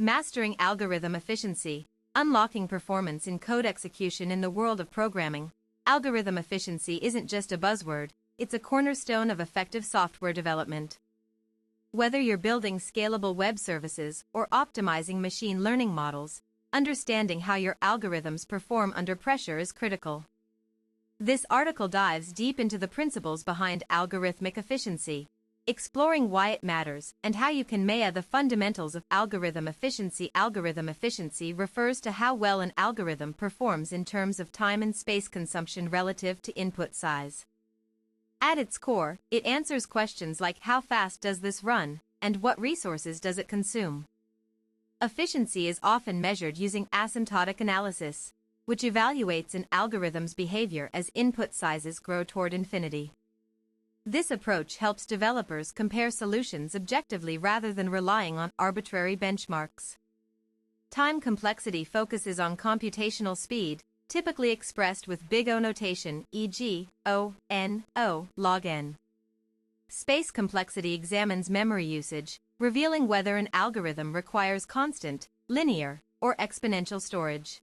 Mastering algorithm efficiency, unlocking performance in code execution in the world of programming. Algorithm efficiency isn't just a buzzword, it's a cornerstone of effective software development. Whether you're building scalable web services or optimizing machine learning models, understanding how your algorithms perform under pressure is critical. This article dives deep into the principles behind algorithmic efficiency, exploring why it matters and how you can maya the fundamentals of algorithm efficiency. Algorithm efficiency refers to how well an algorithm performs in terms of time and space consumption relative to input size. At its core, it answers questions like how fast does this run, and what resources does it consume. Efficiency is often measured using asymptotic analysis, which evaluates an algorithm's behavior as input sizes grow toward infinity. This approach helps developers compare solutions objectively rather than relying on arbitrary benchmarks. Time complexity focuses on computational speed, typically expressed with big O notation, e.g., O, N, O, log n. Space complexity examines memory usage, revealing whether an algorithm requires constant, linear, or exponential storage.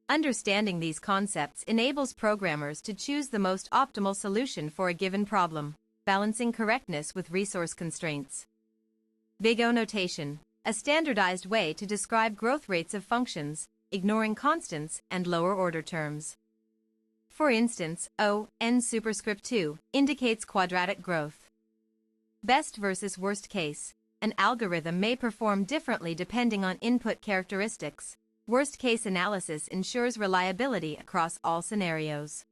Understanding these concepts enables programmers to choose the most optimal solution for a given problem, balancing correctness with resource constraints. Big O notation, a standardized way to describe growth rates of functions, ignoring constants and lower-order terms. For instance, O, n superscript 2, indicates quadratic growth. Best versus worst case, an algorithm may perform differently depending on input characteristics. Worst-case analysis ensures reliability across all scenarios.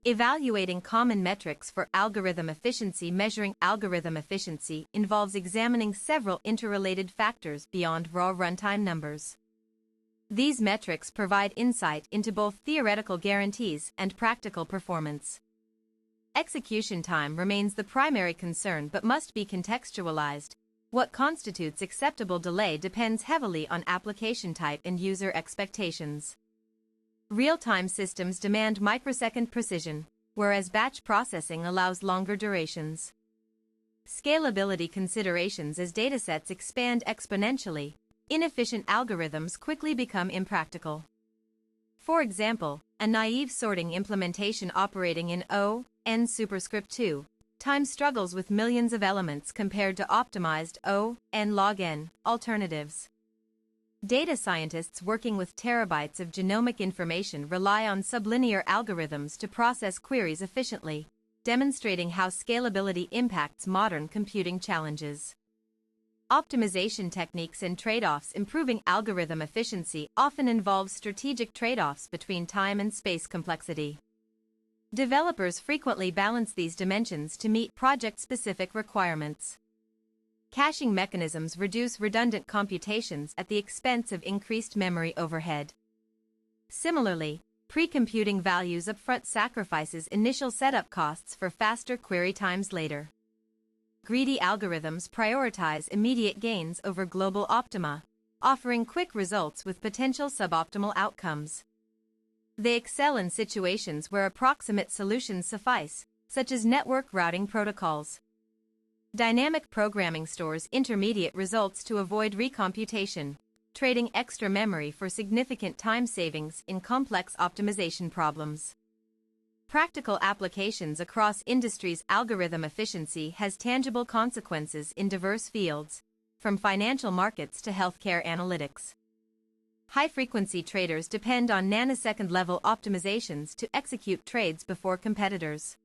Evaluating common metrics for algorithm efficiency. Measuring algorithm efficiency involves examining several interrelated factors beyond raw runtime numbers. These metrics provide insight into both theoretical guarantees and practical performance. Execution time remains the primary concern but must be contextualized. What constitutes acceptable delay depends heavily on application type and user expectations. Real-time systems demand microsecond precision, whereas batch processing allows longer durations. Scalability considerations. As datasets expand exponentially, inefficient algorithms quickly become impractical. For example, a naive sorting implementation operating in O, n superscript 2, time struggles with millions of elements compared to optimized O, n log n alternatives. Data scientists working with terabytes of genomic information rely on sublinear algorithms to process queries efficiently, demonstrating how scalability impacts modern computing challenges. Optimization techniques and trade-offs. Improving algorithm efficiency often involves strategic trade-offs between time and space complexity. Developers frequently balance these dimensions to meet project-specific requirements. Caching mechanisms reduce redundant computations at the expense of increased memory overhead. Similarly, pre-computing values upfront sacrifices initial setup costs for faster query times later. Greedy algorithms prioritize immediate gains over global optima, offering quick results with potential suboptimal outcomes. They excel in situations where approximate solutions suffice, such as network routing protocols. Dynamic programming stores intermediate results to avoid recomputation, trading extra memory for significant time savings in complex optimization problems. Practical applications across industries. Algorithm efficiency has tangible consequences in diverse fields, from financial markets to healthcare analytics. High-frequency traders depend on nanosecond-level optimizations to execute trades before competitors.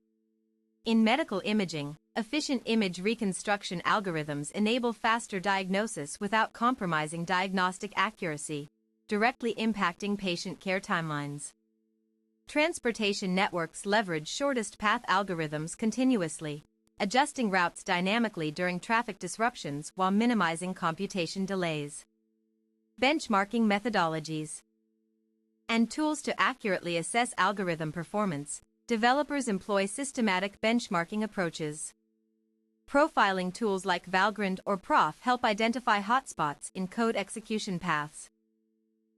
In medical imaging, efficient image reconstruction algorithms enable faster diagnosis without compromising diagnostic accuracy, directly impacting patient care timelines. Transportation networks leverage shortest path algorithms continuously, adjusting routes dynamically during traffic disruptions while minimizing computation delays. Benchmarking methodologies and tools. To accurately assess algorithm performance, developers employ systematic benchmarking approaches. Profiling tools like Valgrind or Prof help identify hotspots in code execution paths.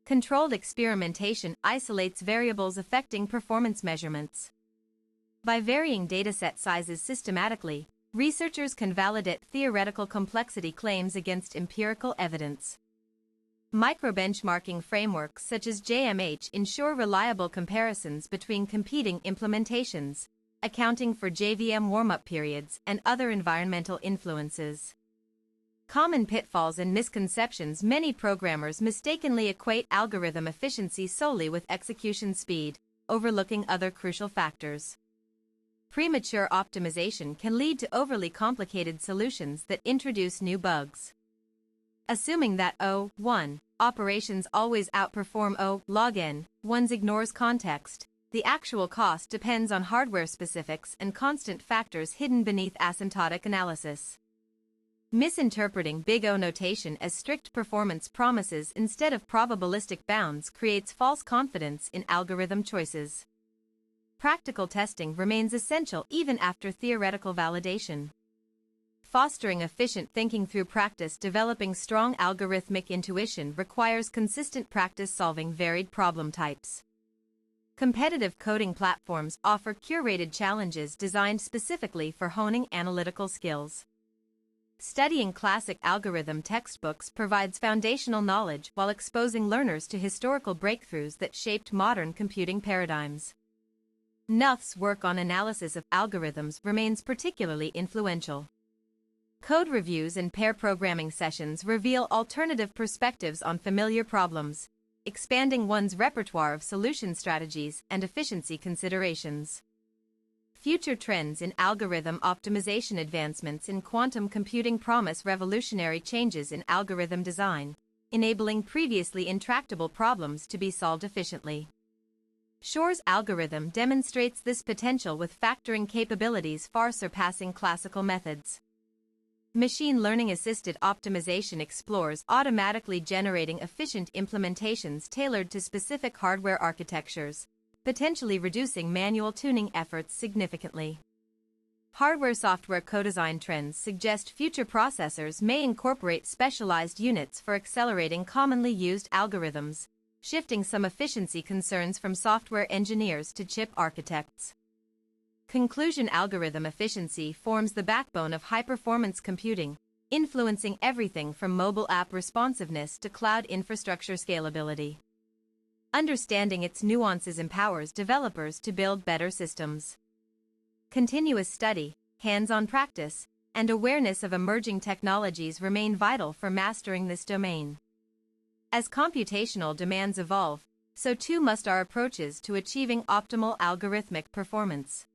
Controlled experimentation isolates variables affecting performance measurements. By varying dataset sizes systematically, researchers can validate theoretical complexity claims against empirical evidence. Micro-benchmarking frameworks such as JMH ensure reliable comparisons between competing implementations, accounting for JVM warm-up periods and other environmental influences. Common pitfalls and misconceptions: many programmers mistakenly equate algorithm efficiency solely with execution speed, overlooking other crucial factors. Premature optimization can lead to overly complicated solutions that introduce new bugs. Assuming that O(1) operations always outperform O log n ones ignores context. The actual cost depends on hardware specifics and constant factors hidden beneath asymptotic analysis. Misinterpreting big O notation as strict performance promises instead of probabilistic bounds creates false confidence in algorithm choices. Practical testing remains essential even after theoretical validation. Fostering efficient thinking through practice. Developing strong algorithmic intuition requires consistent practice solving varied problem types. Competitive coding platforms offer curated challenges designed specifically for honing analytical skills. Studying classic algorithm textbooks provides foundational knowledge while exposing learners to historical breakthroughs that shaped modern computing paradigms. Knuth's work on analysis of algorithms remains particularly influential. Code reviews and pair programming sessions reveal alternative perspectives on familiar problems, expanding one's repertoire of solution strategies and efficiency considerations. Future trends in algorithm optimization. Advancements in quantum computing promise revolutionary changes in algorithm design, enabling previously intractable problems to be solved efficiently. Shor's algorithm demonstrates this potential with factoring capabilities far surpassing classical methods. Machine learning-assisted optimization explores automatically generating efficient implementations tailored to specific hardware architectures, potentially reducing manual tuning efforts significantly. Hardware-software co-design trends suggest future processors may incorporate specialized units for accelerating commonly used algorithms, shifting some efficiency concerns from software engineers to chip architects. Conclusion: algorithm efficiency forms the backbone of high-performance computing, influencing everything from mobile app responsiveness to cloud infrastructure scalability. Understanding its nuances empowers developers to build better systems. Continuous study, hands-on practice, and awareness of emerging technologies remain vital for mastering this domain. As computational demands evolve, so too must our approaches to achieving optimal algorithmic performance.